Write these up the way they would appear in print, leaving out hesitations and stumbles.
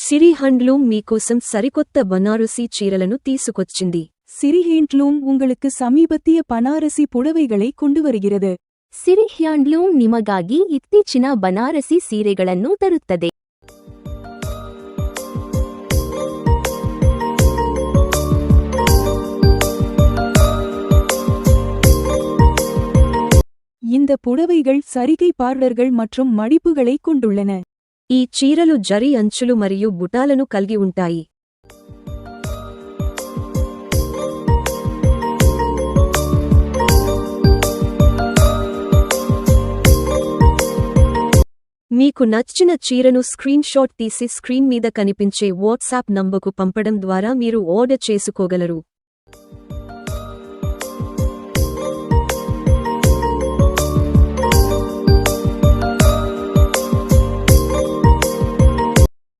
సిరి handloom మీకోసం సరికొత్త బనారసి చీరలను తీసుకొచ్చింది. சிரி ஹேண்ட்லூம் உங்களுக்கு ಸಮೀಪத்திய ಬನಾರಸಿ ಪುಡವೆகளை கொண்டு வருகிறது. ಸಿರಿ ಹ್ಯಾಂಡ್ಲೂಮ್ ನಿಮಗಾಗಿ ಇತ್ತೀಚಿನ ಬನಾರಸಿ ಸೀರೆಗಳನ್ನು ತರುತ್ತದೆ. இந்த புடவைகள் சரிகை பார்டர்கள் மற்றும் மடிப்புகளை கொண்டுள்ளன. ఈ చీరలు జరీ అంచులు మరియు బుటాలను కలిగి ఉంటాయి. మీకు నచ్చిన చీరను స్క్రీన్ షాట్ తీసి స్క్రీన్ మీద కనిపించే వాట్సాప్ నంబర్కు పంపడం ద్వారా మీరు ఆర్డర్ చేసుకోగలరు.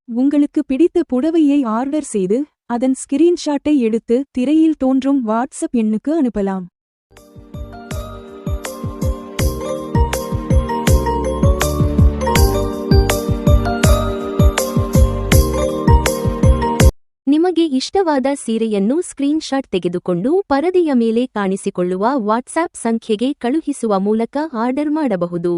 உங்களுக்கு பிடித்த புடவையை ஆர்டர் செய்து அதன் ஸ்கிரீன்ஷாட்டை எடுத்து திரையில் தோன்றும் வாட்ஸ்அப் எண்ணுக்கு அனுப்பலாம். ನಿಮಗೆ ಇಷ್ಟವಾದ ಸೀರೆಯನ್ನು ಸ್ಕ್ರೀನ್ಶಾಟ್ ತೆಗೆದುಕೊಂಡು ಪರದೆಯ ಮೇಲೆ ಕಾಣಿಸಿಕೊಳ್ಳುವ ವಾಟ್ಸ್ಆಪ್ ಸಂಖ್ಯೆಗೆ ಕಳುಹಿಸುವ ಮೂಲಕ ಆರ್ಡರ್ ಮಾಡಬಹುದು.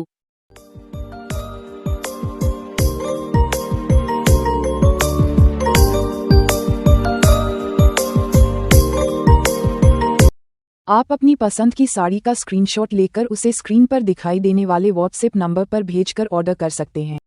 आप अपनी पसंद की साड़ी का स्क्रीनशॉट लेकर उसे स्क्रीन पर दिखाई देने वाले व्हाट्सएप नंबर पर भेजकर ऑर्डर कर सकते हैं.